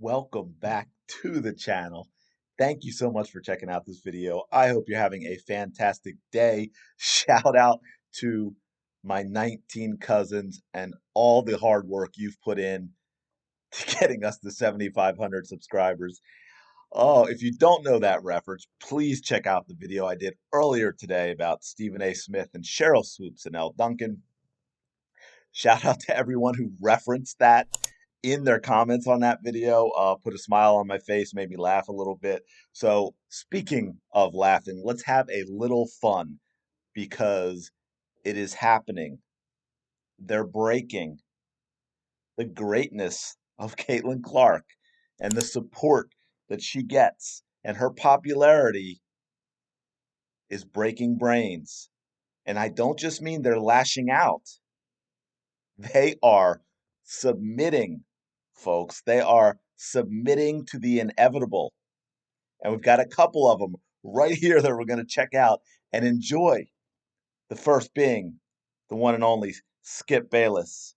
Welcome back to the channel. Thank you so much for checking out this video. I hope you're having a fantastic day. Shout out to my 19 cousins and all the hard work you've put in to getting us to 7,500 subscribers. Oh, if you don't know that reference, please check out the video I did earlier today about Stephen A. Smith and Cheryl Swoops and L. Duncan. Shout out to everyone who referenced that in their comments on that video. Put a smile on my face, made me laugh a little bit. So, speaking of laughing, let's have a little fun because it is happening. They're breaking the greatness of Caitlin Clark and the support that she gets, and her popularity is breaking brains. And I don't just mean they're lashing out. They are submitting, folks. They are submitting to the inevitable. And we've got a couple of them right here that we're going to check out and enjoy. The first being the one and only Skip Bayless,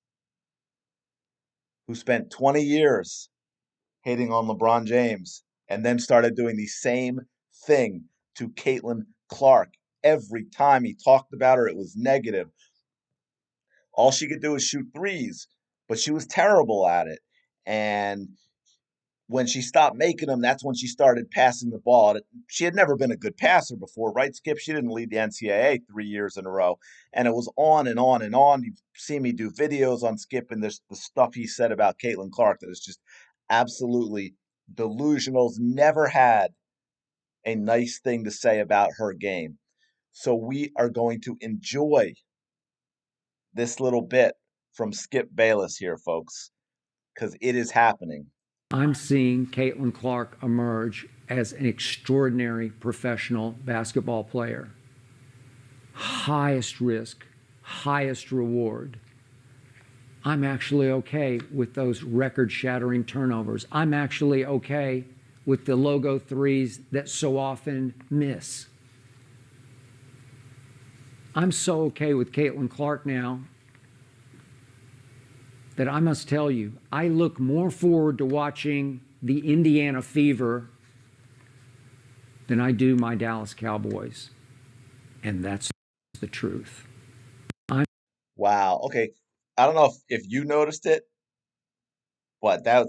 who spent 20 years hating on LeBron James and then started doing the same thing to Caitlin Clark. Every time he talked about her, it was negative. All she could do was shoot threes, but she was terrible at it. And when she stopped making them, that's when she started passing the ball. She had never been a good passer before, right, Skip? She didn't lead the NCAA 3 years in a row. And it was on and on and on. You've seen me do videos on Skip, and there's the stuff he said about Caitlin Clark that is just absolutely delusional. He's never had a nice thing to say about her game. So we are going to enjoy this little bit from Skip Bayless here, folks, because it is happening. I'm seeing Caitlin Clark emerge as an extraordinary professional basketball player. Highest risk, highest reward. I'm actually okay with those record-shattering turnovers. I'm actually okay with the logo threes that so often miss. I'm so okay with Caitlin Clark now that I must tell you, I look more forward to watching the Indiana Fever than I do my Dallas Cowboys. And that's the truth. Wow. Okay. I don't know if you noticed it, but the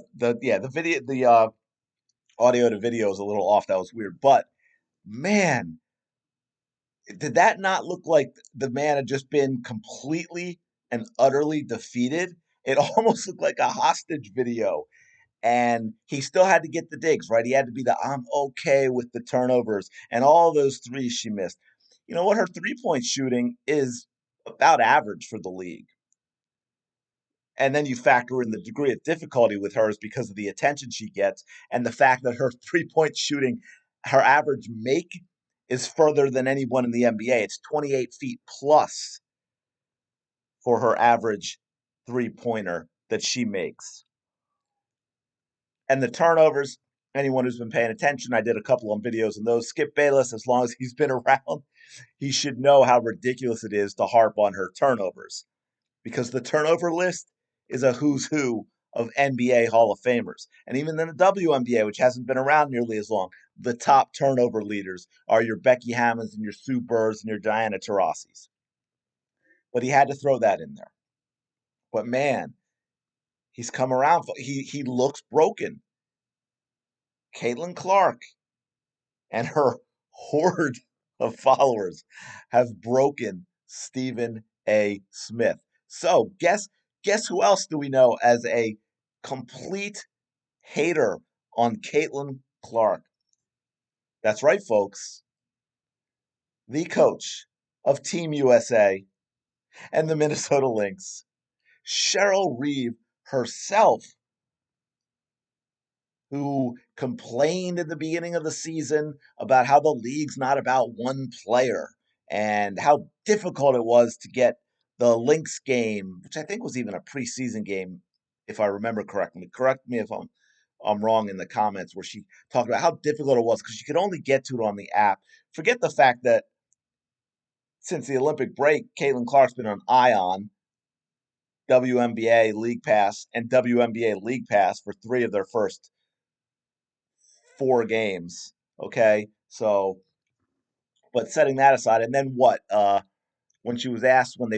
video, the audio to video is a little off. That was weird. But man, did that not look like the man had just been completely and utterly defeated? It almost looked like a hostage video. And he still had to get the digs, right? He had to be the I'm okay with the turnovers and all those threes she missed. You know what? Her 3-point shooting is about average for the league. And then you factor in the degree of difficulty with hers because of the attention she gets and the fact that her 3-point shooting, her average make is further than anyone in the NBA. It's 28 feet plus for her average 3-pointer that she makes. And the turnovers, anyone who's been paying attention, I did a couple of videos on those. Skip Bayless, as long as he's been around, he should know how ridiculous it is to harp on her turnovers because the turnover list is a who's who of NBA Hall of Famers. And even in the WNBA, which hasn't been around nearly as long, the top turnover leaders are your Becky Hammonds and your Sue Birds and your Diana Taurasi's. But he had to throw that in there. But man, he's come around. He looks broken. Caitlin Clark and her horde of followers have broken Stephen A. Smith. So guess who else do we know as a complete hater on Caitlin Clark? That's right, folks. The coach of Team USA and the Minnesota Lynx, Cheryl Reeve herself, who complained at the beginning of the season about how the league's not about one player and how difficult it was to get the Lynx game, which I think was even a preseason game, if I remember correctly. Correct me if I'm wrong in the comments, where she talked about how difficult it was because you could only get to it on the app. Forget the fact that since the Olympic break, Caitlin Clark's been on Ion, WNBA League Pass, and WNBA League Pass for 3 of their first 4 games. Okay, so but setting that aside, and then what? When she was asked when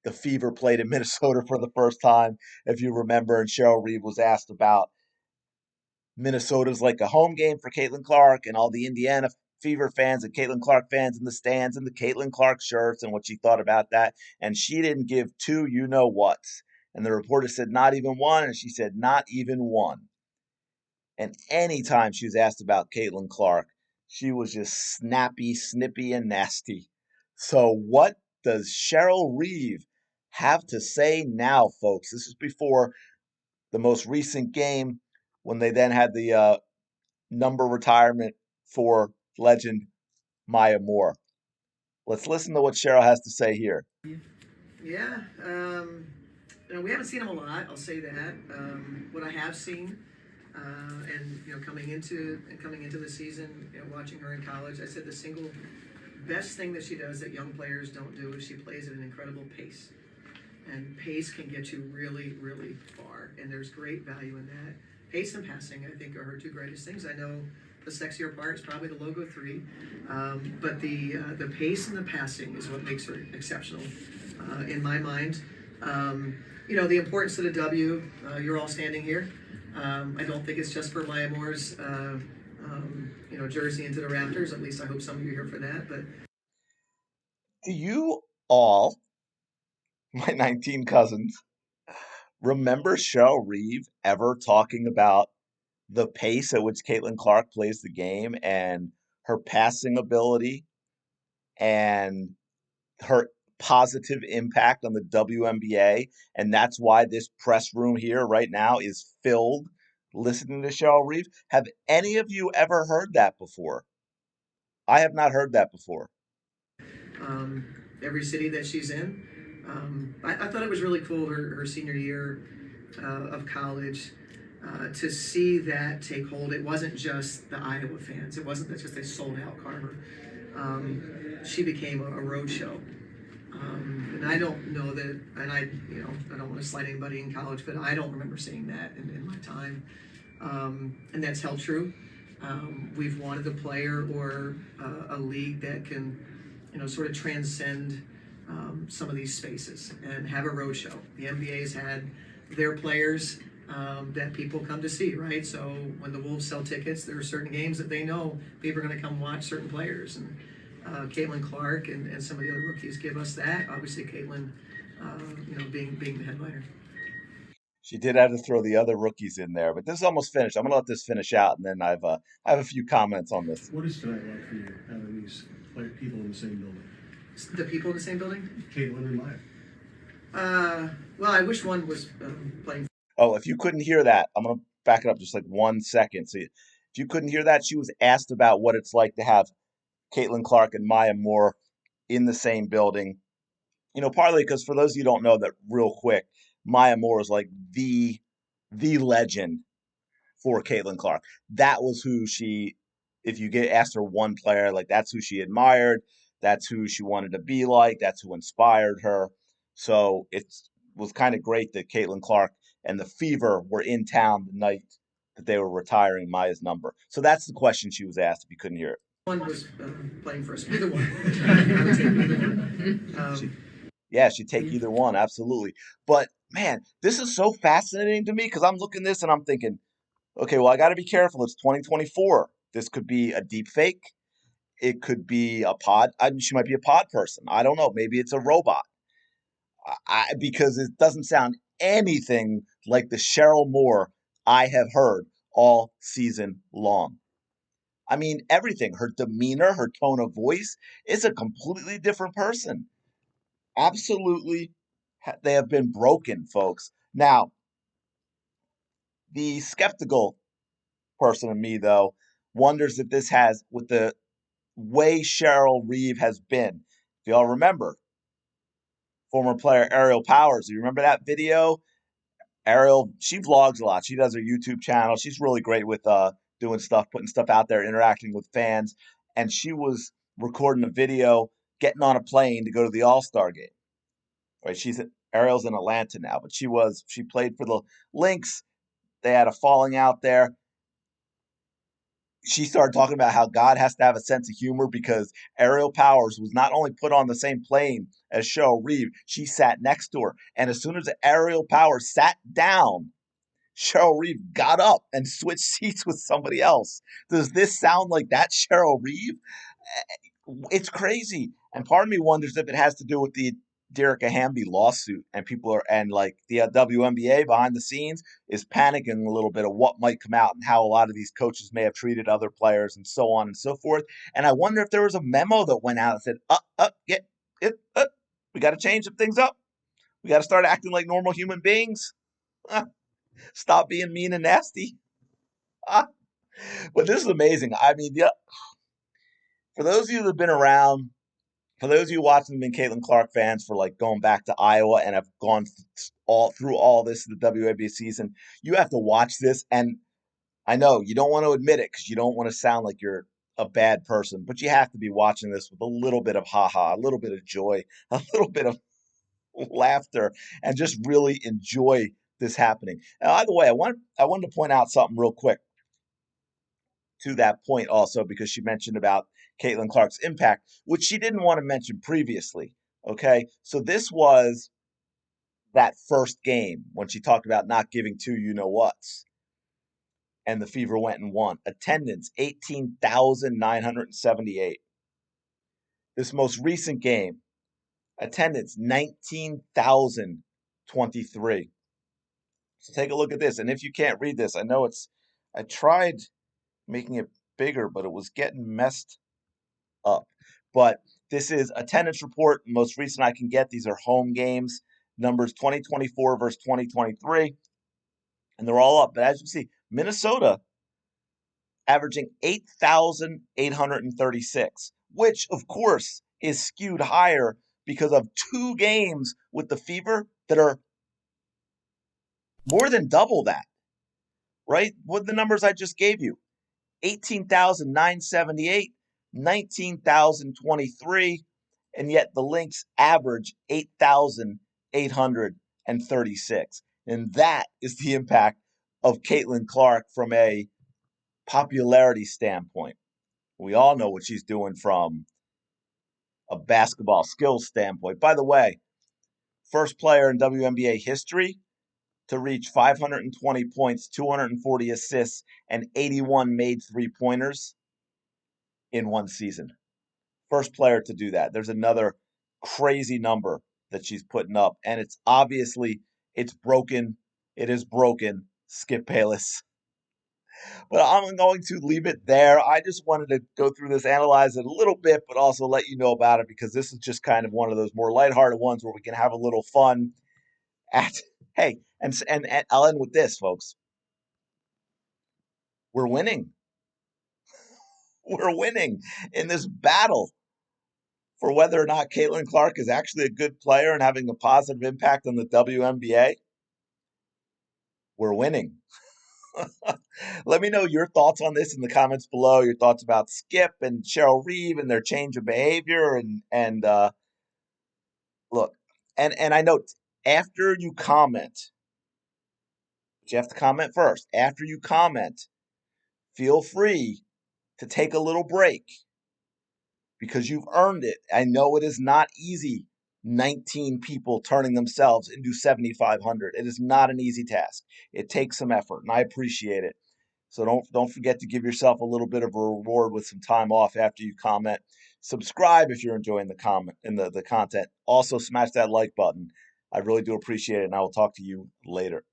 the Fever played in Minnesota for the first time, if you remember, and Cheryl Reeve was asked about Minnesota's like a home game for Caitlin Clark and all the Indiana Fever fans and Caitlin Clark fans in the stands and the Caitlin Clark shirts and what she thought about that. And she didn't give two you know whats. And the reporter said not even one, and she said not even one. And anytime she was asked about Caitlin Clark, she was just snappy, snippy, and nasty. So what does Cheryl Reeve have to say now, folks? This is before the most recent game when they then had the number retirement for legend Maya Moore. Let's listen to what Cheryl has to say here. Yeah, we haven't seen him a lot. I'll say that. What I have seen, and coming into the season, watching her in college, I said the single best thing that she does that young players don't do is she plays at an incredible pace, and pace can get you really, really far. And there's great value in that. Pace and passing, I think, are her two greatest things. I know the sexier part is probably the logo 3, but the pace and the passing is what makes her exceptional in my mind. The importance of the W. You're all standing here. I don't think it's just for Maya Moore's jersey into the Raptors. At least I hope some of you are here for that. But Do you all, my 19 cousins, remember Cheryl Reeve ever talking about the pace at which Caitlin Clark plays the game and her passing ability and her positive impact on the WNBA? And that's why this press room here right now is filled listening to Cheryl Reeve. Have any of you ever heard that before? I have not heard that before. every city that she's in, I thought it was really cool her senior year of college. To see that take hold, it wasn't just the Iowa fans. It wasn't just a sold out Carver. She became a road show. And I don't know that, and I don't want to slight anybody in college, but I don't remember seeing that in my time. And that's held true. We've wanted a player or a league that can, sort of transcend some of these spaces and have a road show. The NBA's had their players that people come to see, right? So when the Wolves sell tickets, there are certain games that they know people are going to come watch certain players. And Caitlin Clark and some of the other rookies give us that. Obviously, Caitlin, being the headliner. She did have to throw the other rookies in there, but this is almost finished. I'm gonna let this finish out, and then I have a few comments on this. What is tonight like for you, having these people in the same building? The people in the same building? Caitlin and Maya. Well, I wish one was playing. Oh, if you couldn't hear that, I'm gonna back it up just like 1 second. So, if you couldn't hear that, she was asked about what it's like to have Caitlin Clark and Maya Moore in the same building. Partly because for those of you who don't know that real quick, Maya Moore is like the legend for Caitlin Clark. That was who she, if you get asked her one player, like that's who she admired, that's who she wanted to be like, that's who inspired her. So it was kind of great that Caitlin Clark and the Fever were in town the night that they were retiring Maya's number. So that's the question she was asked if you couldn't hear it. One was playing for us. Either one. I would take either one. Yeah, she'd take either one, absolutely. But man, this is so fascinating to me because I'm looking at this and I'm thinking, okay, well, I got to be careful. It's 2024. This could be a deep fake. It could be a pod. She might be a pod person. I don't know. Maybe it's a robot. Because it doesn't sound anything like the Cheryl Moore I have heard all season long. I mean, everything. Her demeanor, her tone of voice is a completely different person. Absolutely, they have been broken, folks. Now, the skeptical person in me, though, wonders if this has, with the way Cheryl Reeve has been. If y'all remember, former player Ariel Powers, you remember that video? Ariel, she vlogs a lot. She does her YouTube channel. She's really great with doing stuff, putting stuff out there, interacting with fans. And she was recording a video, getting on a plane to go to the All-Star game. Right? Ariel's in Atlanta now, but she played for the Lynx. They had a falling out there. she started talking about how God has to have a sense of humor because Ariel Powers was not only put on the same plane as Cheryl Reeve, she sat next to her. And as soon as Ariel Powers sat down, Cheryl Reeve got up and switched seats with somebody else. Does this sound like that Cheryl Reeve? It's crazy. And part of me wonders if it has to do with the Derica Hamby lawsuit and people are, and like the WNBA behind the scenes is panicking a little bit of what might come out and how a lot of these coaches may have treated other players and so on and so forth. And I wonder if there was a memo that went out and said, get it, we got to change some things up. We got to start acting like normal human beings. Stop being mean and nasty. But this is amazing. I mean, yeah, for those of you that have been around, for those of you watching been Caitlin Clark fans for like going back to Iowa and have gone all through all this in the WNBA season, you have to watch this. And I know you don't want to admit it because you don't want to sound like you're a bad person, but you have to be watching this with a little bit of haha, a little bit of joy, a little bit of laughter, and just really enjoy this happening. Now, by the way, I wanted to point out something real quick to that point also because she mentioned about Caitlin Clark's impact, which she didn't want to mention previously. Okay, so this was that first game when she talked about not giving two you know whats, and the Fever went and won. Attendance 18,978. This most recent game, attendance 19,023. So take a look at this, and if you can't read this, I know I tried making it bigger, but it was getting messed up. But this is attendance report, most recent I can get. These are home games, numbers 2024 versus 2023, and they're all up. But as you see, Minnesota averaging 8,836, which of course is skewed higher because of two games with the Fever that are more than double that, right? What the numbers I just gave you. 18,978, 19,023, and yet the Lynx average 8,836. And that is the impact of Caitlin Clark from a popularity standpoint. We all know what she's doing from a basketball skills standpoint. By the way, first player in WNBA history to reach 520 points, 240 assists, and 81 made three-pointers in one season. First player to do that. There's another crazy number that she's putting up, and it's obviously it's broken. It is broken. Skip Bayless. But I'm going to leave it there. I just wanted to go through this, analyze it a little bit, but also let you know about it because this is just kind of one of those more lighthearted ones where we can have a little fun. At hey, and I'll end with this, folks. We're winning. We're winning in this battle for whether or not Caitlin Clark is actually a good player and having a positive impact on the WNBA. We're winning. Let me know your thoughts on this in the comments below. Your thoughts about Skip and Cheryl Reeve and their change of behavior and look, and I note after you comment, but you have to comment first. After you comment, feel free to take a little break because you've earned it. I know it is not easy. 19 people turning themselves into 7,500. It is not an easy task. It takes some effort, and I appreciate it. So don't forget to give yourself a little bit of a reward with some time off after you comment. Subscribe if you're enjoying the comment and the content. Also smash that like button. I really do appreciate it, and I will talk to you later.